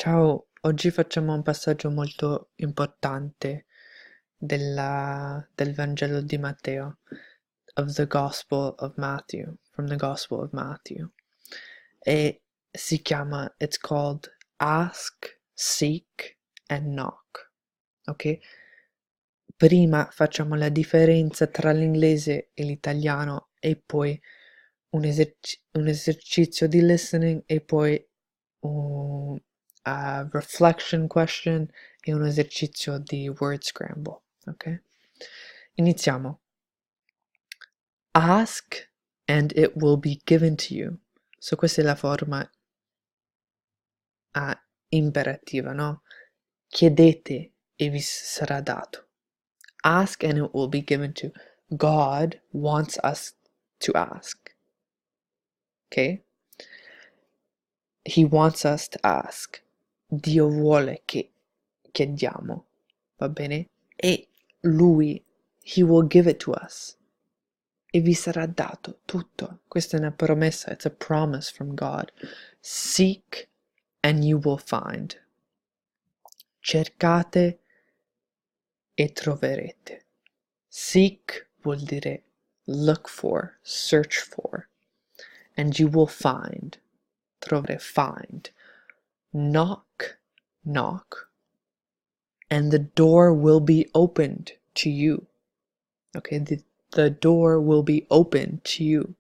Ciao, oggi facciamo un passaggio molto importante del Vangelo di Matteo, of the Gospel of Matthew, from the Gospel of Matthew. E it's called Ask, Seek and Knock, ok? Prima facciamo la differenza tra l'inglese e l'italiano e poi un esercizio di listening e poi un reflection question e un esercizio di word scramble, ok? Iniziamo. Ask and it will be given to you. So questa è la forma imperativa, no? Chiedete e vi sarà dato. Ask and it will be given to you. God wants us to ask. Okay? He wants us to ask. Dio vuole che chiediamo. Va bene? E Lui, He will give it to us. E vi sarà dato tutto. Questa è una promessa. It's a promise from God. Seek and you will find. Cercate e troverete. Seek vuol dire look for, search for. And you will find. Trovare, find. Knock, knock. And the door will be opened to you. Okay, the door will be opened to you.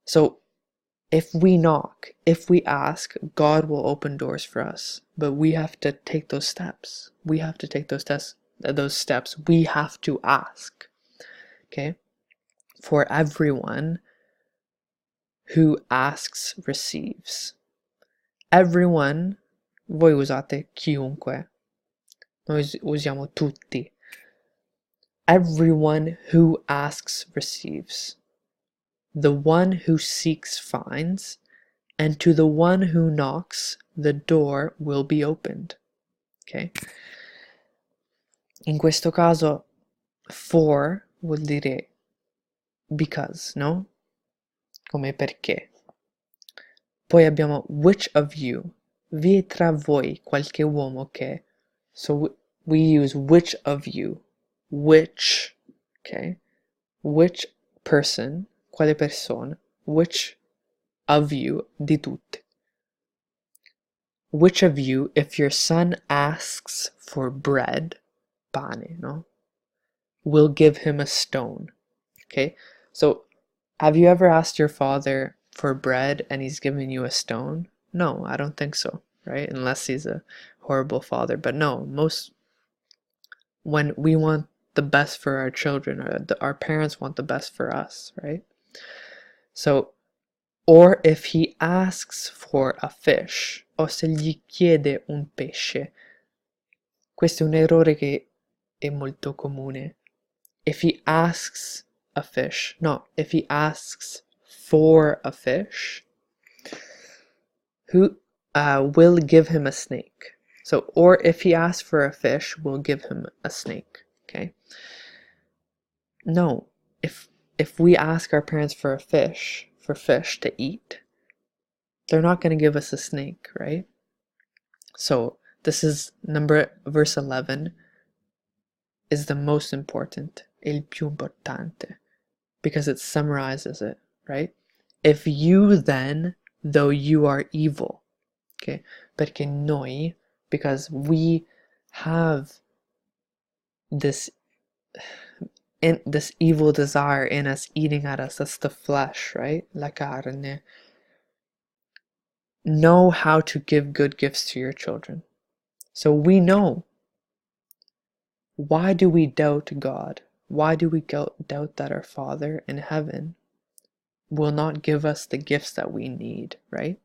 So, if we knock, if we ask, God will open doors for us. But we have to take those steps. We have to take those steps. We have to ask. Okay? For everyone who asks receives. Everyone, voi usate chiunque. Noi usiamo tutti. Everyone who asks receives. The one who seeks finds, and to the one who knocks, the door will be opened. Ok? In questo caso, for vuol dire because, no? Come perché. Poi abbiamo which of you. Vi è tra voi qualche uomo che. So we use which of you. Which, okay? Which person, quale persona, which of you, di tutti. Which of you, if your son asks for bread, pane, no? Will give him a stone. Okay? So, have you ever asked your father for bread and he's giving you a stone? No, I don't think so, right? Unless he's a horrible father. But no, when we want the best for our children, or our parents want the best for us, right? So, or if he asks for a fish, o se gli chiede un pesce. Questo è un errore che è molto comune. If he asks a fish, no, if he asks for a fish, who will give him a snake. So, or if he asks for a fish, we'll give him a snake. Okay? No, if we ask our parents for fish to eat, they're not going to give us a snake, right? So this is verse 11 is the most important, il più importante, because it summarizes it, right? If you then, though you are evil, okay? Perché noi, because we have this evil desire in us, eating at us, that's the flesh, right? La carne. Know how to give good gifts to your children. So we know. Why do we doubt God? Why do we doubt that our Father in heaven will not give us the gifts that we need, right?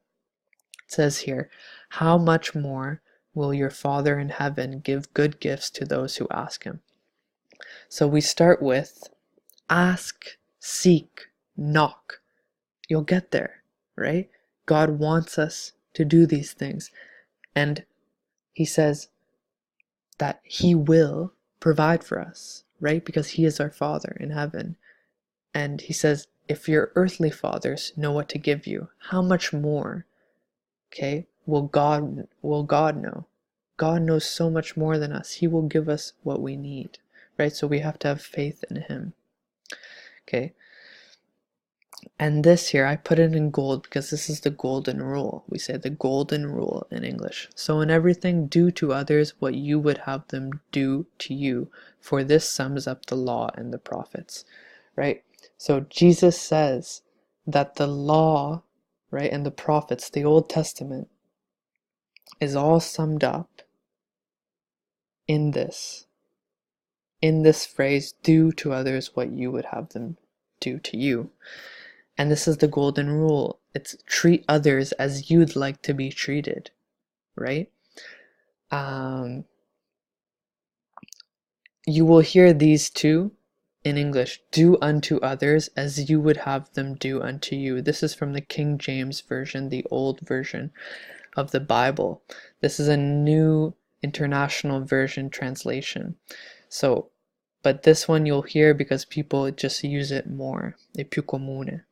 It says here, how much more will your Father in heaven give good gifts to those who ask him? So we start with ask, seek, knock. You'll get there, right? God wants us to do these things. And he says that he will provide for us, right? Because he is our Father in heaven. And he says, if your earthly fathers know what to give you, how much more, okay, will God know? God knows so much more than us. He will give us what we need, right? So we have to have faith in him. Okay. And this here, I put it in gold because this is the golden rule. We say the golden rule in English. So in everything, do to others what you would have them do to you, for this sums up the law and the prophets, right? So Jesus says that the law, right, and the prophets, the Old Testament, is all summed up in this phrase, do to others what you would have them do to you. And this is the golden rule. It's treat others as you'd like to be treated, right? You will hear these two in English. Do unto others as you would have them do unto you. This is from the King James Version, the old version of the Bible. This is a new international version translation. So, but this one you'll hear because people just use it more. È più comune.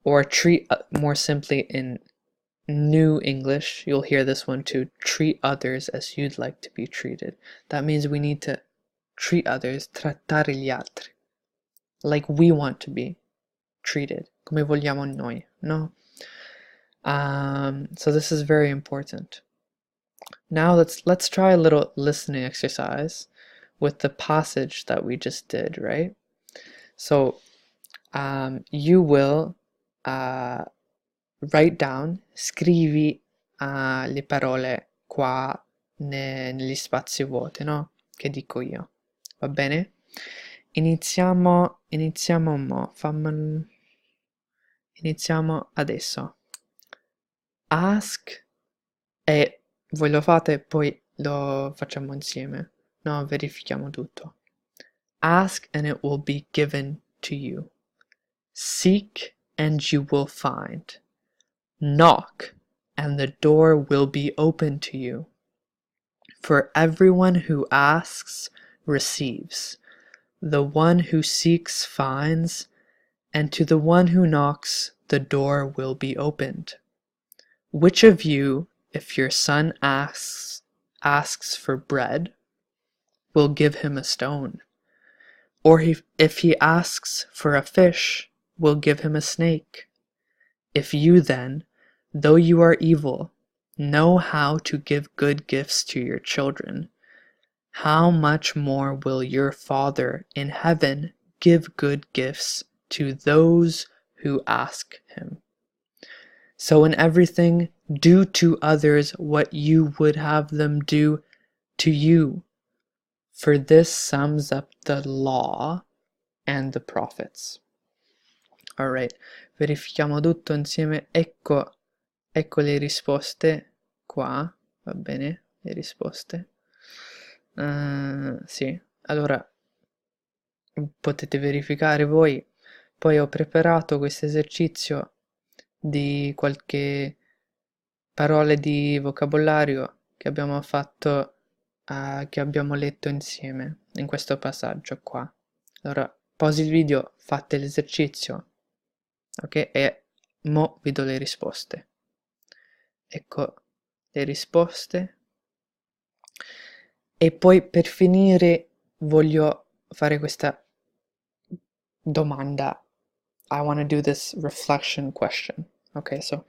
Or treat, more simply in New English, you'll hear this one too. Treat others as you'd like to be treated. That means we need to treat others, trattare gli altri, like we want to be treated, come vogliamo noi, no? So this is very important. Now let's try a little listening exercise with the passage that we just did, right? So you will write down, scrivi le parole qua negli spazi vuoti, no? Che dico io. Va bene? Iniziamo mo. Iniziamo adesso. Ask, e voi lo fate, poi lo facciamo insieme. No, verifichiamo tutto. Ask and it will be given to you. Seek and you will find. Knock and the door will be open to you. For everyone who asks receives. The one who seeks finds, and to the one who knocks the door will be opened. Which of you, if your son asks for bread, will give him a stone? Or if he asks for a fish, will give him a snake? If you then, though you are evil, know how to give good gifts to your children, how much more will your Father in heaven give good gifts to those who ask him? So in everything, do to others what you would have them do to you, for this sums up the law and the prophets. Alright, verifichiamo tutto insieme. Ecco le risposte qua, va bene, le risposte. Sì, allora potete verificare voi. Poi ho preparato questo esercizio di qualche parole di vocabolario che abbiamo fatto, che abbiamo letto insieme in questo passaggio qua. Allora, pausi il video, fate l'esercizio, ok? E mo vi do le risposte. Ecco le risposte. E poi per finire voglio fare questa domanda. I want to do this reflection question. Okay, so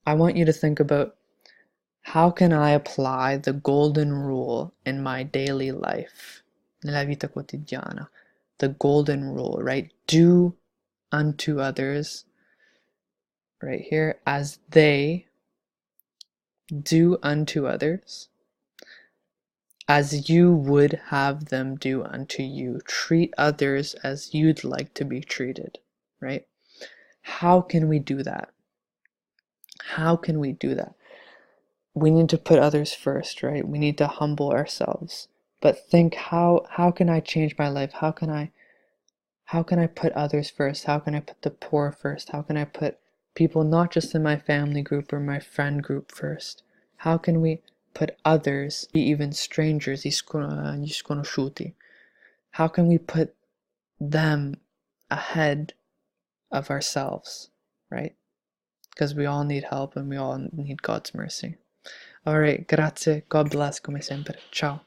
I want you to think about, how can I apply the golden rule in my daily life? Nella vita quotidiana. The golden rule, right? Do unto others, right here, as they do unto others, as you would have them do unto you. Treat others as you'd like to be treated, right? How can we do that? How can we do that? We need to put others first, right? We need to humble ourselves. But think, how can I change my life? How can I put others first? How can I put the poor first? How can I put people not just in my family group or my friend group first? How can we put others, even strangers, gli sconosciuti? How can we put them ahead of ourselves, right? because we all need help and we all need God's mercy. All right, grazie, God bless come sempre. Ciao.